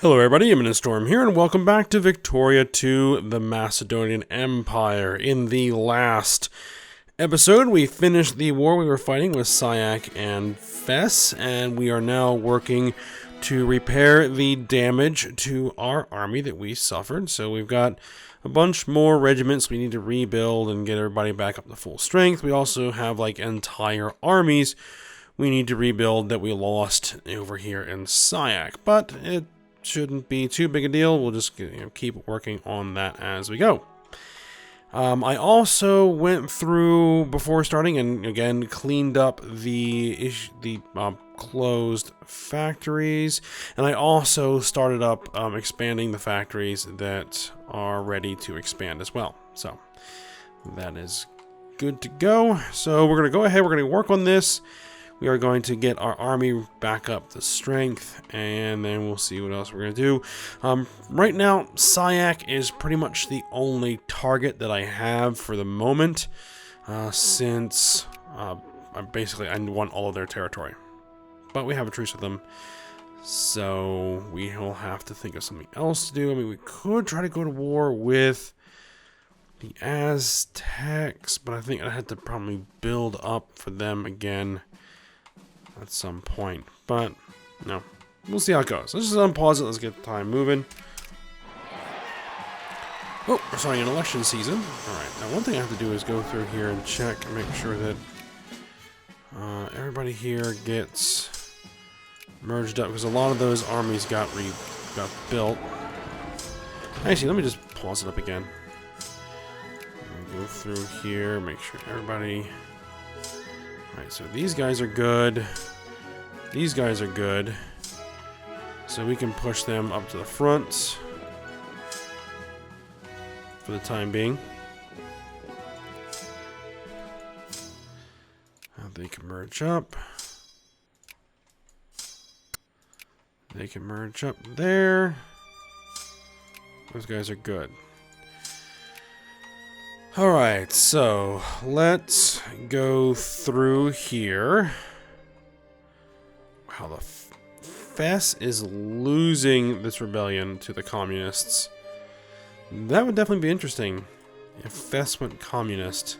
Hello everybody, Imminent Storm here, and welcome back to Victoria to the Macedonian Empire. In the last episode, we finished the war we were fighting with Syak and Fes, and we are now working to repair the damage to our army that we suffered. So we've got a bunch more regiments we need to rebuild and get everybody back up to full strength. We also have like entire armies we need to rebuild that we lost over here in Syak, but it shouldn't be too big a deal. We'll just keep working on that as we go. I also went through before starting and again cleaned up the closed factories, and I also started up expanding the factories that are ready to expand as well. So that is good to go. So we're going to go ahead. We're going to work on this. We are going to get our army back up to strength, and then we'll see what else we're going to do. Right now, Syak is pretty much the only target that I have for the moment, since I want all of their territory. But we have a truce with them, so we will have to think of something else to do. I mean, we could try to go to war with the Aztecs, but I think I'd have to probably build up for them again at some point, but no, we'll see how it goes. Let's just unpause it. Let's get the time moving. Oh, we're starting an election season. All right, now one thing I have to do is go through here and check and make sure that everybody here gets merged up, because a lot of those armies got built. Actually, let me just pause it up again. Go through here, make sure everybody. Alright, so these guys are good. These guys are good. So we can push them up to the front for the time being. They can merge up. They can merge up there. Those guys are good. Alright, so let's go through here. Wow, the Fes is losing this rebellion to the communists. That would definitely be interesting if Fes went communist.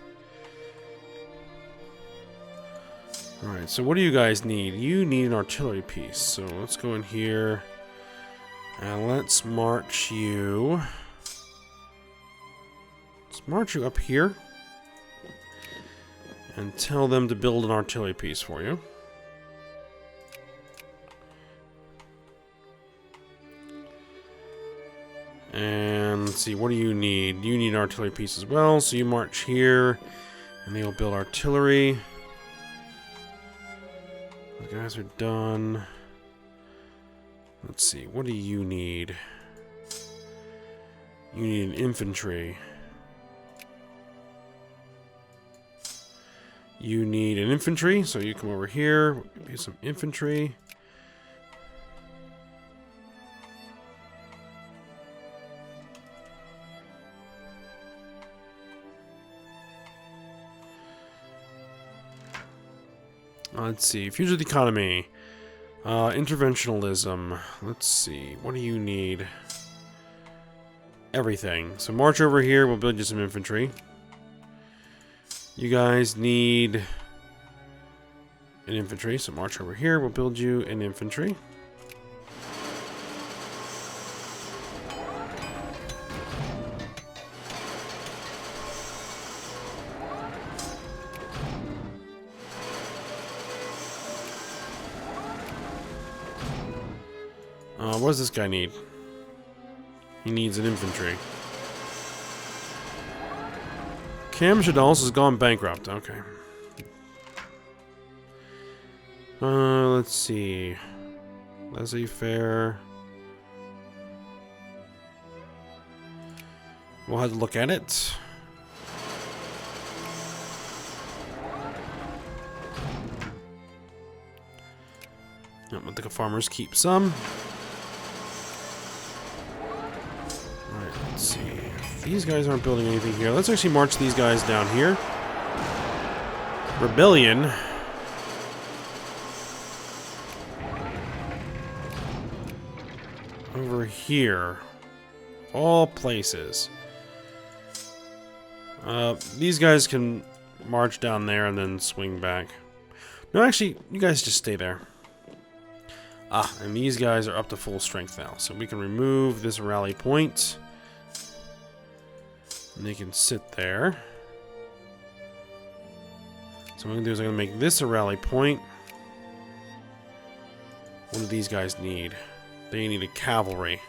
Alright, so what do you guys need? You need an artillery piece. So let's go in here and let's march you. March you up here and tell them to build an artillery piece for you. And let's see, what do you need? You need an artillery piece as well, so you march here and they'll build artillery. Those guys are done. Let's see, what do you need? You need an infantry. You need an infantry, so you come over here. We'll give you some infantry. Let's see. Future of the economy. Interventionalism. Let's see. What do you need? Everything. So march over here. We'll build you some infantry. You guys need an infantry, so march over here. We'll build you an infantry. What does this guy need? He needs an infantry. Cam Shadals has gone bankrupt. Okay. Let's see. Laissez-faire. We'll have to look at it. Let the farmers keep some. Alright, let's see. These guys aren't building anything here. Let's actually march these guys down here. Rebellion. over here. All places. These guys can march down there and then swing back. No, actually, you guys just stay there. Ah, and these guys are up to full strength now. So we can remove this rally point. And they can sit there. So what I'm going to do is I'm going to make this a rally point. What do these guys need? They need a cavalry.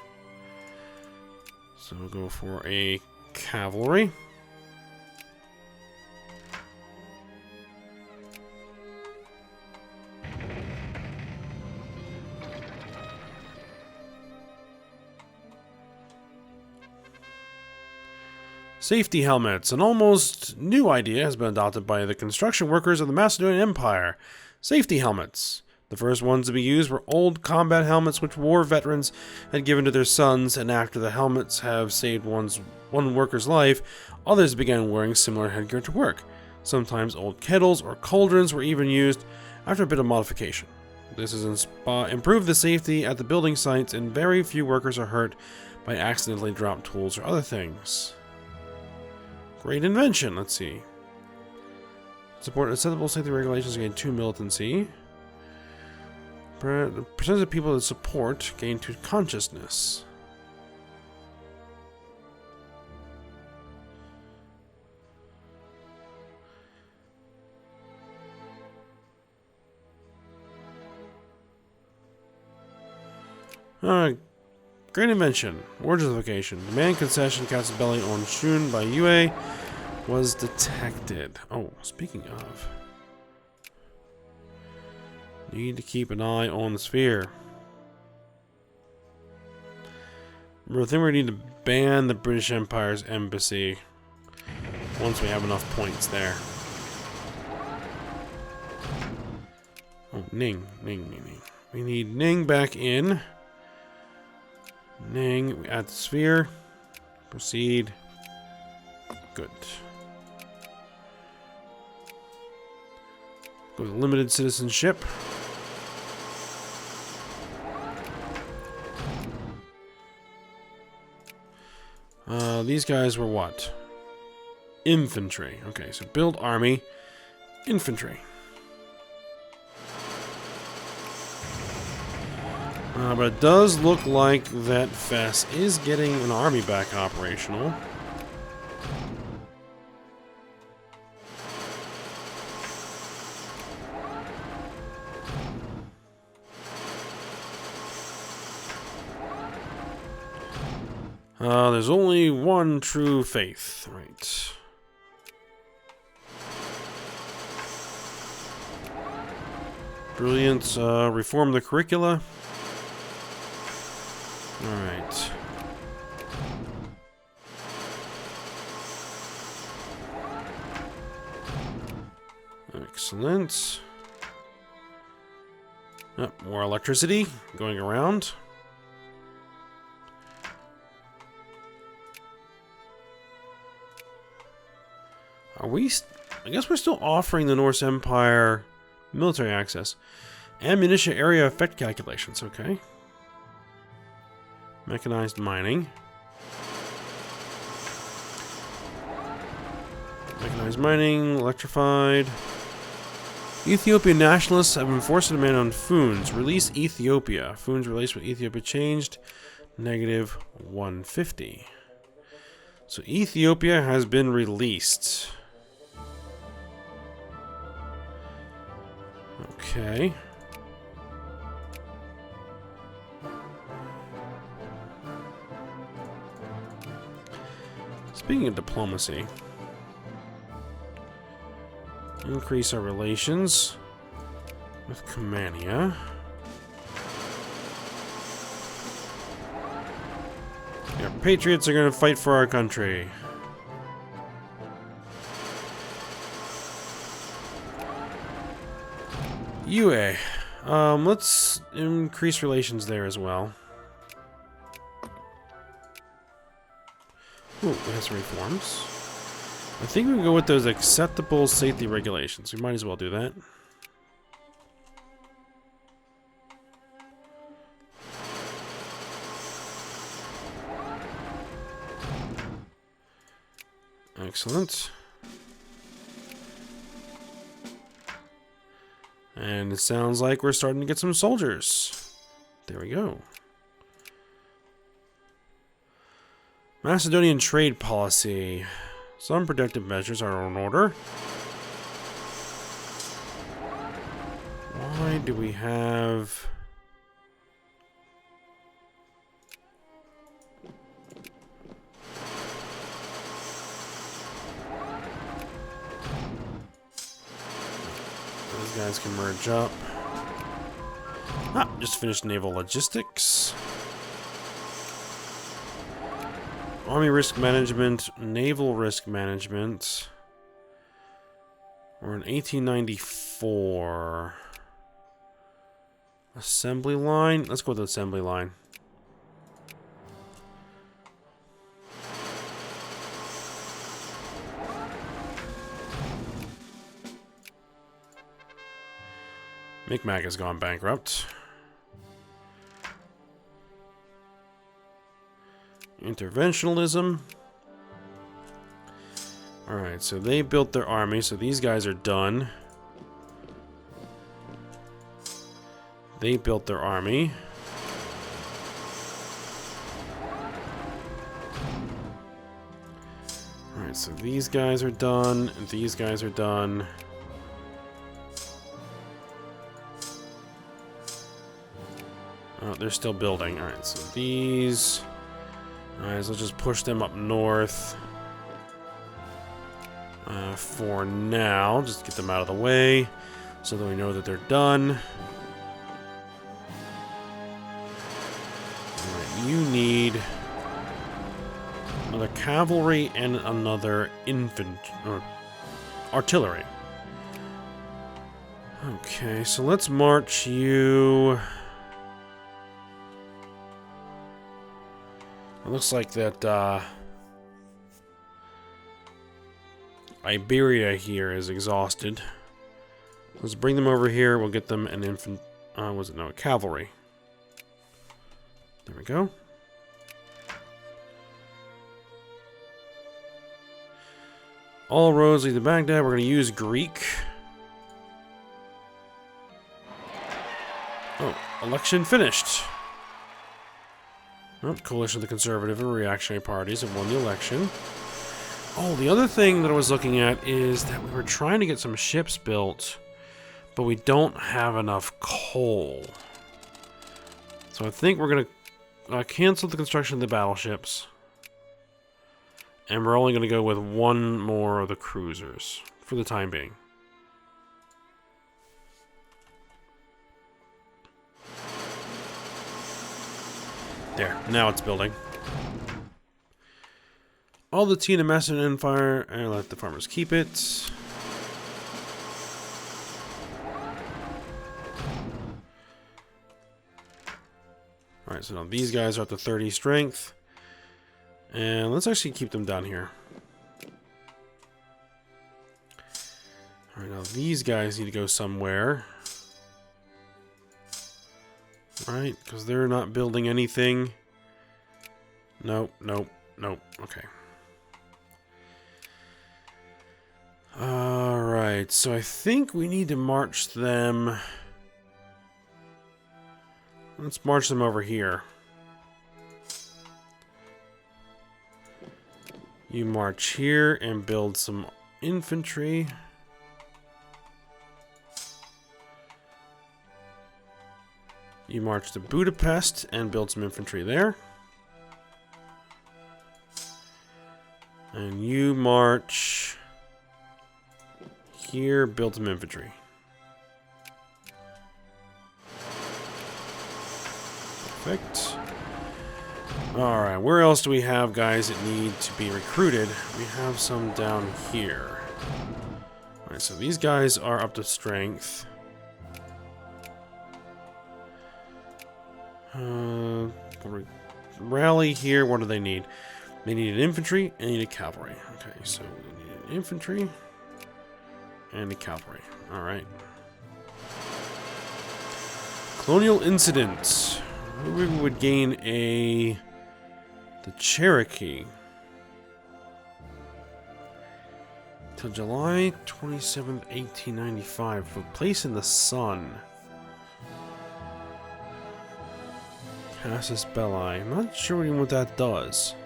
So we'll go for a cavalry. Safety helmets. An almost new idea has been adopted by the construction workers of the Macedonian Empire. Safety helmets. The first ones to be used were old combat helmets which war veterans had given to their sons, and after the helmets have saved one worker's life, others began wearing similar headgear to work. Sometimes old kettles or cauldrons were even used after a bit of modification. This has improved the safety at the building sites, and very few workers are hurt by accidentally dropped tools or other things. Great invention, let's see. Support acceptable safety regulations gain 2 militancy. The percentage of people that support gain 2 consciousness. Great invention. War justification. Demand concession cast a belly on Shun by UA was detected. Oh, speaking of. Need to keep an eye on the sphere. I think we need to ban the British Empire's embassy once we have enough points there. Oh, Ning. We need Ning back in. Ning at the sphere. Proceed. Good. Go with limited citizenship. These guys were what? Infantry. Okay, so build army. Infantry. But it does look like that Fes is getting an army back operational. There's only one true faith, right? Brilliant. Reform the curricula. Alright. Excellent. Oh, more electricity going around. I guess we're still offering the Norse Empire military access. Ammunition area effect calculations, okay. Mechanized mining. Mechanized mining, electrified. Ethiopian nationalists have enforced a demand on Foons. Release Ethiopia. Foons released with Ethiopia changed. Negative 150. So Ethiopia has been released. Okay. Speaking of diplomacy, increase our relations with Cammania. Our patriots are going to fight for our country. UA. Let's increase relations there as well. Ooh, we have some reforms. I think we can go with those acceptable safety regulations. We might as well do that. Excellent. And it sounds like we're starting to get some soldiers. There we go. Macedonian trade policy. Some protective measures are in order. Why do we have... Those guys can merge up. Ah, just finished naval logistics. Army risk management, naval risk management. We're in 1894. Assembly line? Let's go with the assembly line. Micmac has gone bankrupt. Interventionalism. Alright, so they built their army, so these guys are done. They built their army. Alright, so these guys are done, and these guys are done. Oh, they're still building. Alright, so these... Alright, so let's just push them up north. For now, just get them out of the way, so that we know that they're done. Alright, you need another cavalry and another or artillery. Okay, so let's march you... It looks like that, Iberia here is exhausted. Let's bring them over here. We'll get them an a cavalry. There we go. All roads lead to Baghdad. We're going to use Greek. Oh, election finished. Oh, coalition of the conservative and reactionary parties have won the election. Oh, the other thing that I was looking at is that we were trying to get some ships built, but we don't have enough coal. So I think we're going to cancel the construction of the battleships. And we're only going to go with one more of the cruisers for the time being. There, now it's building. All the tea in the Macedonian Empire, and let the farmers keep it. Alright, so now these guys are up to 30 strength. And let's actually keep them down here. Alright, now these guys need to go somewhere. Right, because they're not building anything. Nope, nope, nope. Okay. Alright, so I think we need to march them. Let's march them over here. You march here and build some infantry. You march to Budapest and build some infantry there. And you march here, build some infantry. Perfect. Alright, where else do we have guys that need to be recruited? We have some down here. Alright, so these guys are up to strength. Rally here, what do they need? They need an infantry and need a cavalry. Okay, so we need an infantry and a cavalry. Alright. Colonial incidents. Maybe we would gain the Cherokee. Till July 27th, 1895. A place in the sun. Casus Belli. I'm not sure even what that does.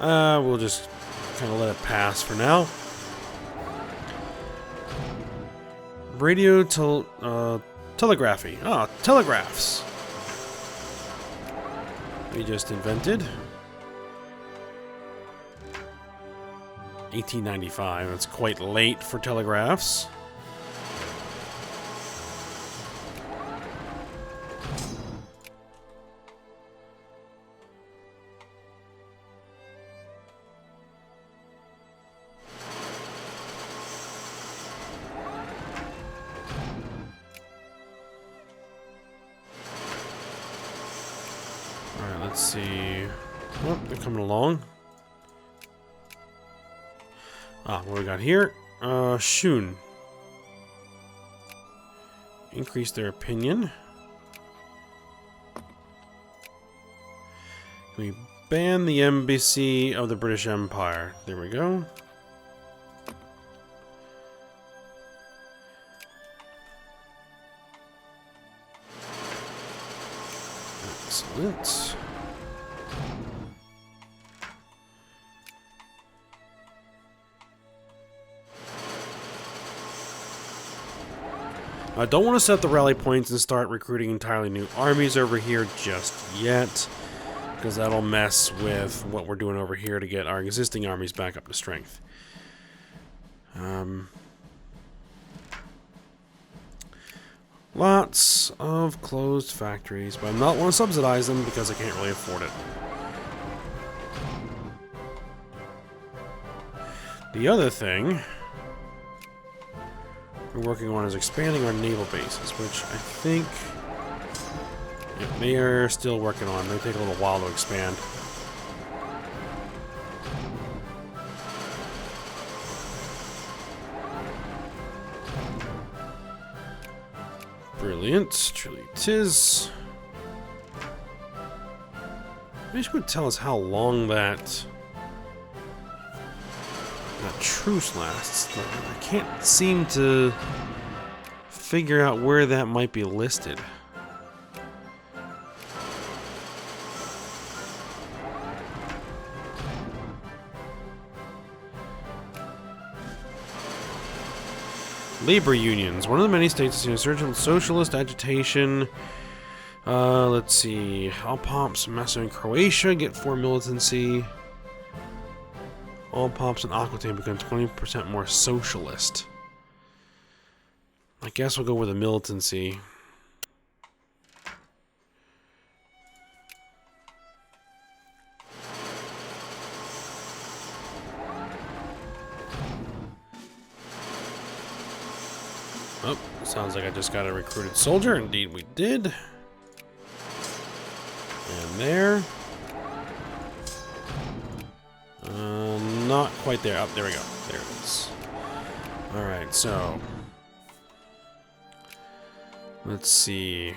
We'll just kind of let it pass for now. Radio telegraphy. Ah, telegraphs. We just invented. 1895. That's quite late for telegraphs. Alright, let's see. Oh, they're coming along. Ah, what we got here? Shun. Increase their opinion. We ban the embassy of the British Empire. There we go. Excellent. I don't want to set the rally points and start recruiting entirely new armies over here just yet, because that'll mess with what we're doing over here to get our existing armies back up to strength. Lots of closed factories, but I not want to subsidize them because I can't really afford it. The other thing we're working on is expanding our naval bases, which I think they are still working on. They take a little while to expand. Brilliant. Truly it is. Maybe you could tell us how long that truce lasts. I can't seem to figure out where that might be listed. Labor unions. One of the many states in insurgent socialist agitation. Let's see. All pops, Macedonian Croatia get 4 militancy. All pops and Aquitaine become 20% more socialist. I guess we'll go with a militancy. Oh, sounds like I just got a recruited soldier. Indeed we did. And there. Not quite there. Oh, there we go. There it is. Alright, so let's see.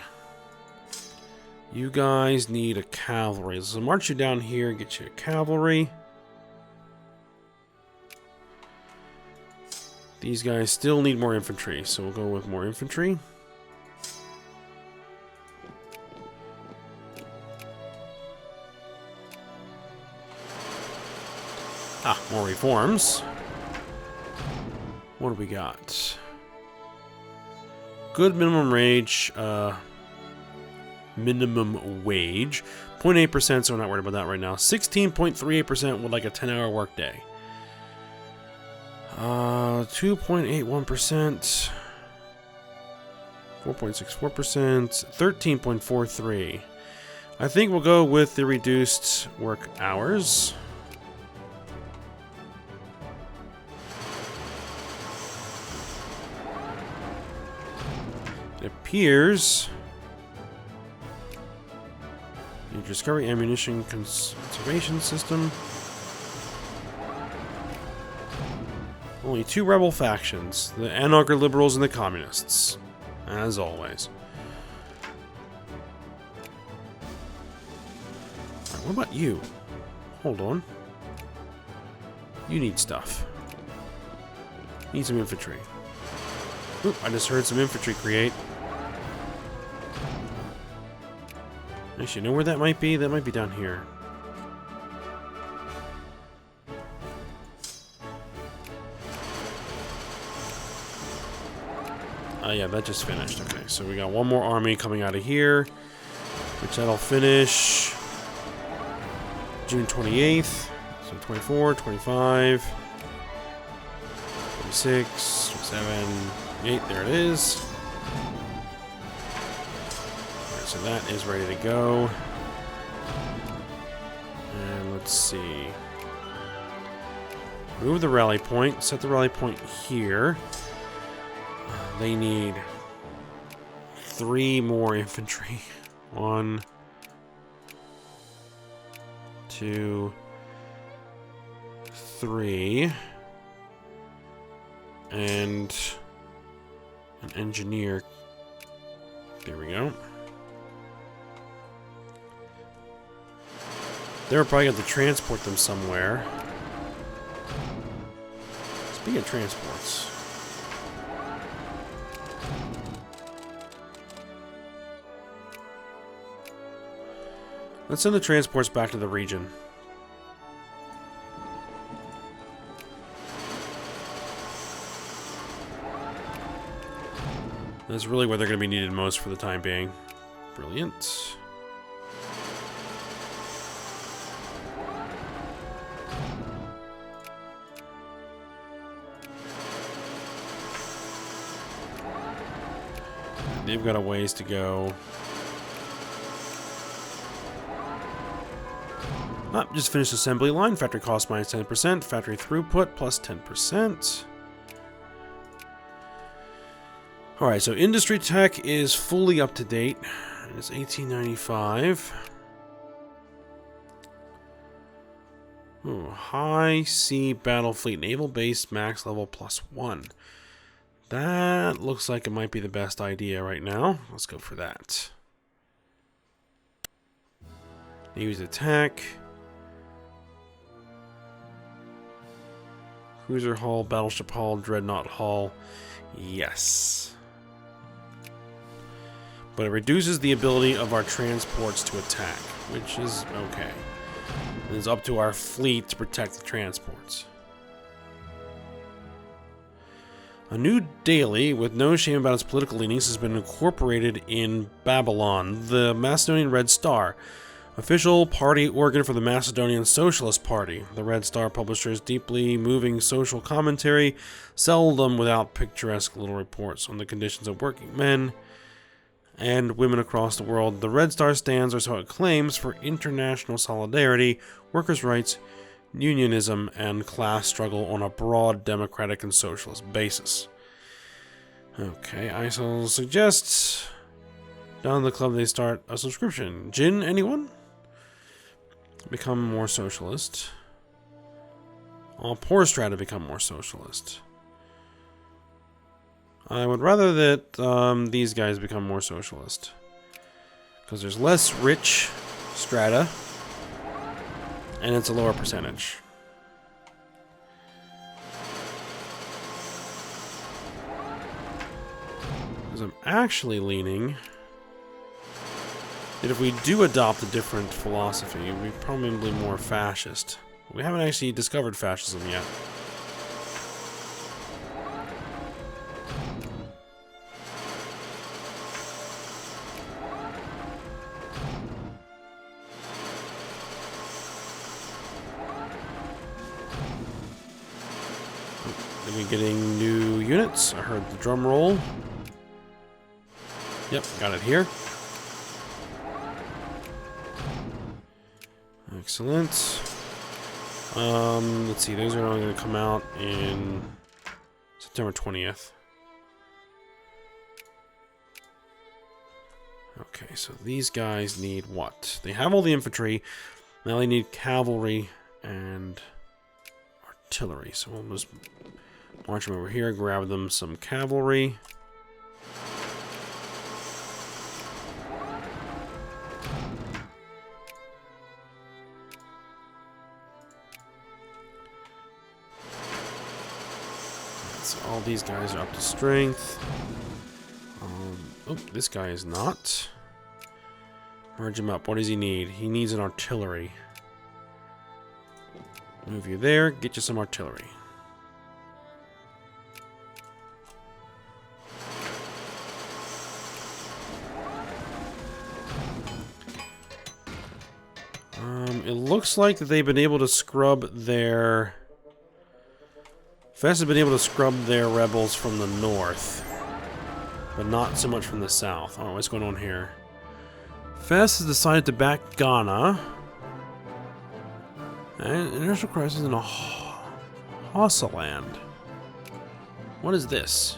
You guys need a cavalry. So march you down here, get you a cavalry. These guys still need more infantry, so we'll go with more infantry. Ah, more reforms. What do we got? Good minimum wage. Minimum wage. 0.8%, so we're not worried about that right now. 16.38% with like a 10-hour workday. 2.81%. 4.64%. 13.43%. I think we'll go with the reduced work hours. It appears you discover ammunition conservation system. Only 2 rebel factions, the anarcho liberals and the communists, as always. What about you? Hold on. You need stuff. Need some infantry. Oop, I just heard some infantry create. Actually, you know where that might be? That might be down here. Yeah, that just finished. Okay, so we got one more army coming out of here, which that'll finish June 28th. So 24, 25, 26, 27, 28, there it is. Alright, so that is ready to go. And let's see. Move the rally point, set the rally point here. They need 3 more infantry. 1, 2, 3. And an engineer. There we go. They're probably going to transport them somewhere. Speaking of transports. Let's send the transports back to the region. That's really where they're going to be needed most for the time being. Brilliant. They've got a ways to go. Just finished assembly line. Factory cost minus 10%. Factory throughput plus 10%. Alright, so industry tech is fully up to date. It's 1895. Ooh, high sea battle fleet. Naval base max level plus 1. That looks like it might be the best idea right now. Let's go for that. Use attack. Cruiser hull, battleship hull, dreadnought hull. Yes. But it reduces the ability of our transports to attack, which is okay. It's up to our fleet to protect the transports. A new daily, with no shame about its political leanings, has been incorporated in Babylon, the Macedonian Red Star, official party organ for the Macedonian Socialist Party. The Red Star publishes deeply moving social commentary, seldom without picturesque little reports on the conditions of working men and women across the world. The Red Star stands, or so it claims, for international solidarity, workers' rights, unionism, and class struggle on a broad democratic and socialist basis. Okay, I shall suggest down the club they start a subscription. Jin, anyone? Become more socialist. All poor strata become more socialist. I would rather that these guys become more socialist. Because there's less rich strata. And it's a lower percentage. Because I'm actually leaning that if we do adopt a different philosophy, we're probably more fascist. We haven't actually discovered fascism yet. Are we getting new units? I heard the drum roll. Yep, got it here. Excellent. Let's see, those are only going to come out in September 20th. Okay, so these guys need what? They have all the infantry. Now they need cavalry and artillery. So we'll just march them over here, grab them some cavalry. these guys are up to strength. Oh, this guy is not. Merge him up. What does he need? He needs an artillery. Move you there. Get you some artillery. It looks like that they've been able to scrub their... Fes has been able to scrub their rebels from the north. But not so much from the south. Oh, what's going on here? Fes has decided to back Ghana. And international crisis in a Hausaland. What is this?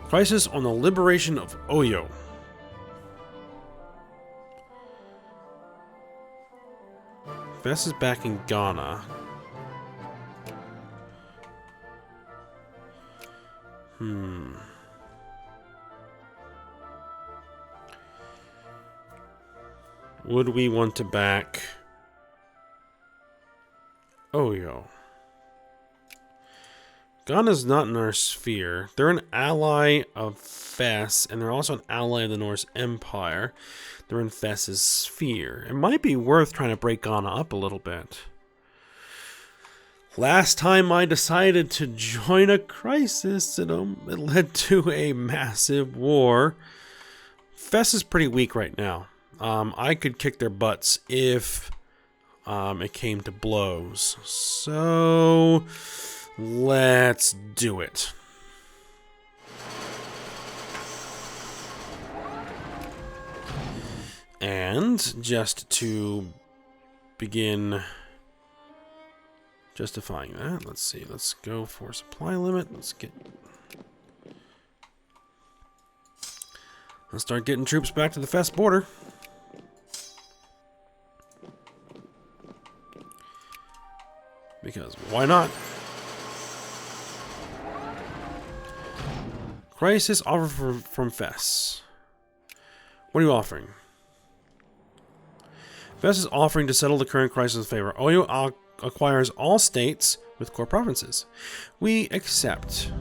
Crisis on the liberation of Oyo. Fes is back in Ghana. Would we want to back Oyo? Ghana's not in our sphere. They're an ally of Fes, and they're also an ally of the Norse Empire. They're in Fes's sphere. It might be worth trying to break Ghana up a little bit. Last time I decided to join a crisis, it led to a massive war. Fes is pretty weak right now. I could kick their butts if it came to blows. So let's do it. And just to begin justifying that, let's see. Let's go for supply limit. Let's start getting troops back to the Fes border. Because why not? Crisis offer from Fes. What are you offering? Fes is offering to settle the current crisis in favor. Oyo acquires all states with core provinces. We accept.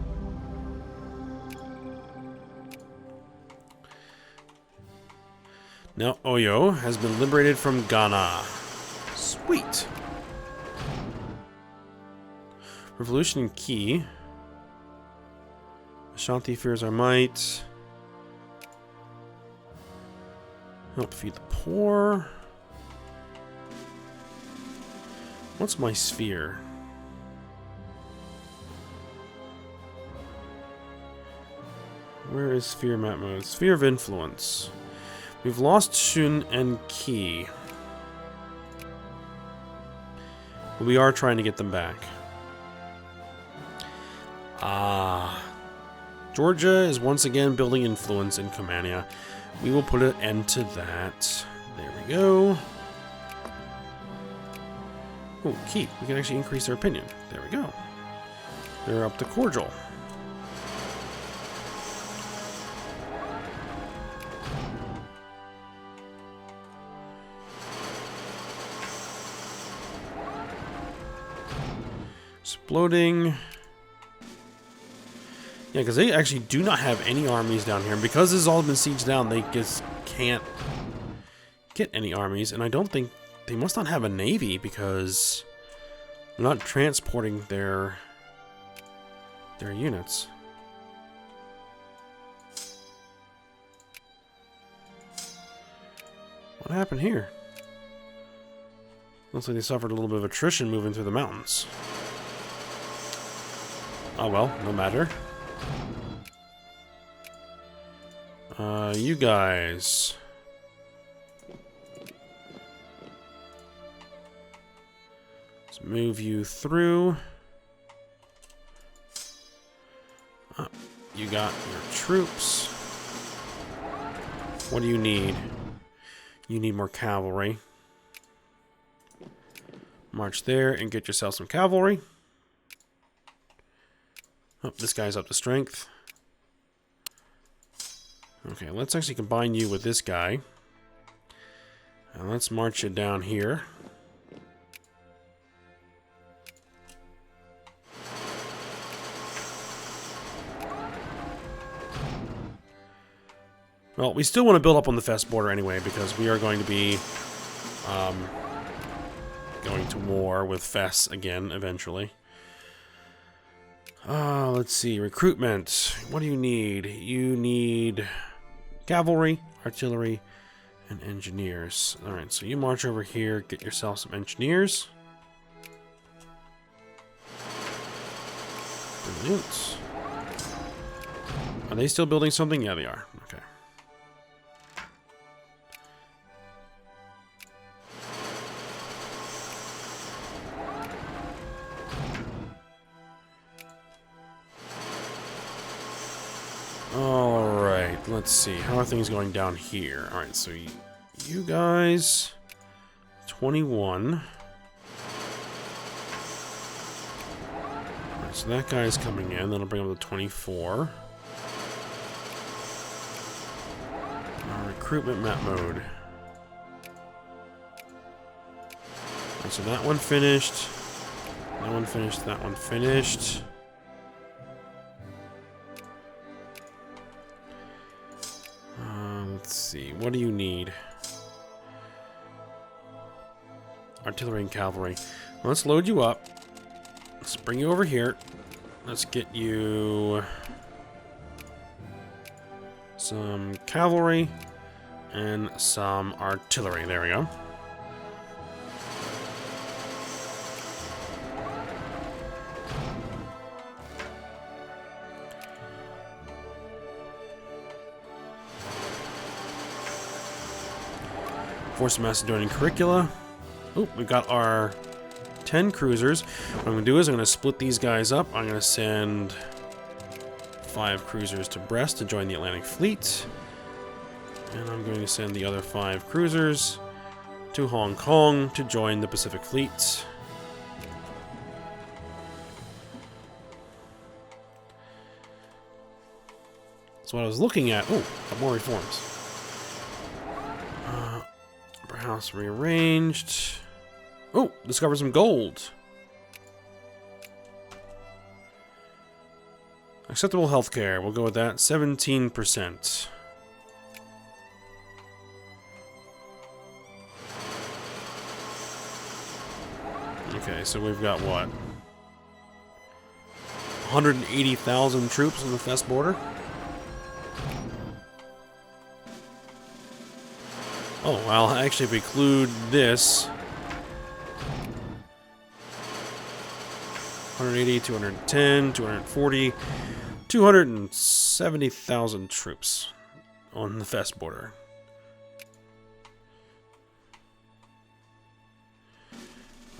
Now Oyo has been liberated from Ghana. Sweet. Revolution in Key. Ashanti fears our might. Help feed the poor. What's my sphere? Where is sphere map mode? Sphere of influence. We've lost Shun and Ki. But we are trying to get them back. Georgia is once again building influence in Comania. We will put an end to that. There we go. Oh, Ki. We can actually increase their opinion. There we go. They're up to cordial. Exploding. Yeah, because they actually do not have any armies down here. Because this has all been sieged down, they just can't get any armies. And I don't think... They must not have a navy because they're not transporting their units. What happened here? Looks like they suffered a little bit of attrition moving through the mountains. Oh well, no matter. You guys. Let's move you through. You got your troops. What do you need? You need more cavalry. March there and get yourself some cavalry. Oh, this guy's up to strength. Okay, let's actually combine you with this guy. And let's march you down here. Well, we still want to build up on the Fes border anyway, because we are going to be going to war with Fes again, eventually. Let's see. Recruitment. What do you need? You need cavalry, artillery, and engineers. Alright, so you march over here, get yourself some engineers. Brilliant. Are they still building something? Yeah, they are. Okay. Alright, let's see. How are things going down here? Alright, so you guys... 21. Alright, so that guy's coming in. That'll bring him to 24. Recruitment map mode. Alright, so that one finished. That one finished. That one finished. Let's see. What do you need? Artillery and cavalry. Well, let's load you up. Let's bring you over here. Let's get you some cavalry and some artillery. There we go. Force Macedonian curricula. Oh, we've got our 10 cruisers. What I'm going to do is I'm going to split these guys up. I'm going to send 5 cruisers to Brest to join the Atlantic Fleet. And I'm going to send the other 5 cruisers to Hong Kong to join the Pacific Fleet. That's what I was looking at. Oh, got more reforms. House rearranged. Oh, discovered some gold. Acceptable healthcare. We'll go with that. 17%. Okay, so we've got what? 180,000 troops on the Fes border. Oh, well, actually, if we include this, 180, 210, 240, 270,000 troops on the Fes border.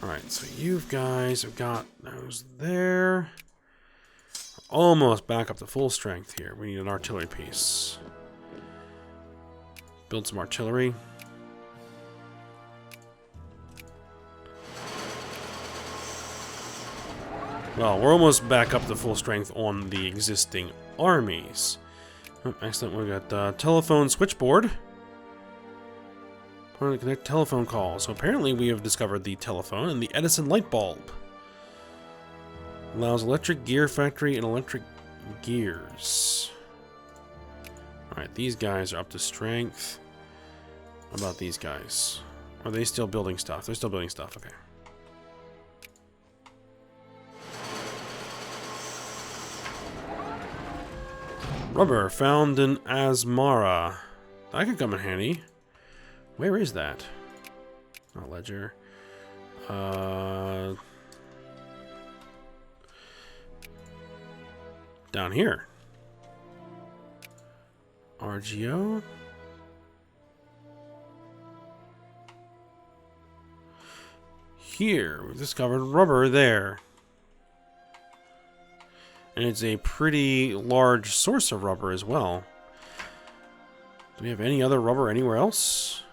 Alright, so you guys have got those there. Almost back up to full strength here. We need an artillery piece. Build some artillery. Well, we're almost back up to full strength on the existing armies. Oh, excellent. We got telephone switchboard. Trying to connect telephone calls. So apparently we have discovered the telephone and the Edison light bulb. Allows electric gear factory and electric gears. Alright, these guys are up to strength. What about these guys? Are they still building stuff? They're still building stuff, okay. Rubber found in Asmara. That could come in handy. Where is that? Not ledger. Down here. RGO. Here, we've discovered rubber there. And it's a pretty large source of rubber as well. Do we have any other rubber anywhere else?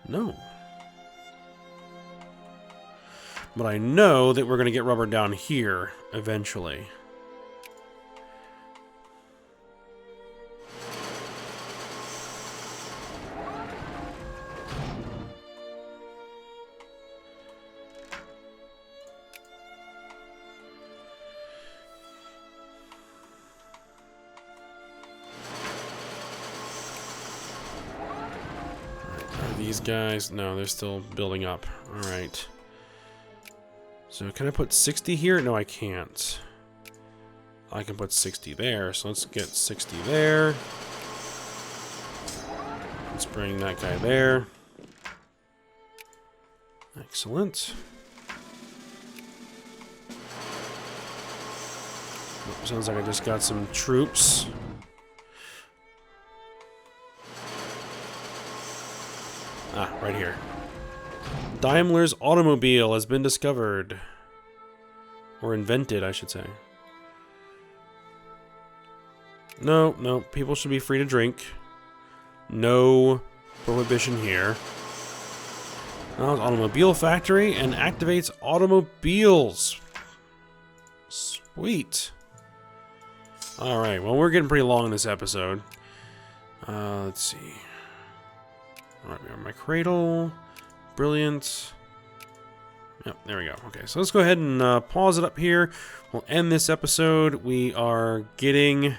No. But I know that we're going to get rubber down here eventually. these guys... No, they're still building up. Alright. So can I put 60 here? No, I can't. I can put 60 there, so let's get 60 there. Let's bring that guy there. Excellent. Oh, sounds like I just got some troops. Ah, right here. Daimler's automobile has been discovered. Or invented, I should say. No, no, people should be free to drink. No prohibition here. Now, automobile factory and activates automobiles. Sweet. Alright, well, we're getting pretty long in this episode. Let's see. Alright, we have my cradle. Brilliant. Yep, there we go. Okay, so let's go ahead and pause it up here. We'll end this episode. We are getting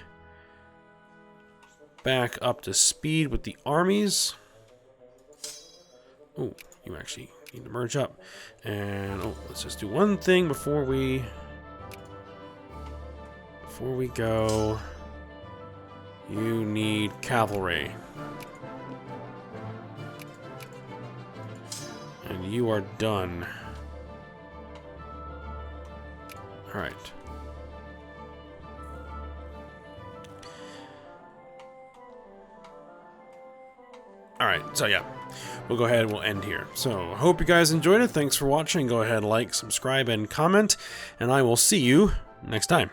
back up to speed with the armies. Oh, you actually need to merge up. And, oh, let's just do one thing before we go. You need cavalry. And you are done. Alright. Alright, so yeah. We'll go ahead and we'll end here. So, I hope you guys enjoyed it. Thanks for watching. Go ahead, like, subscribe, and comment. And I will see you next time.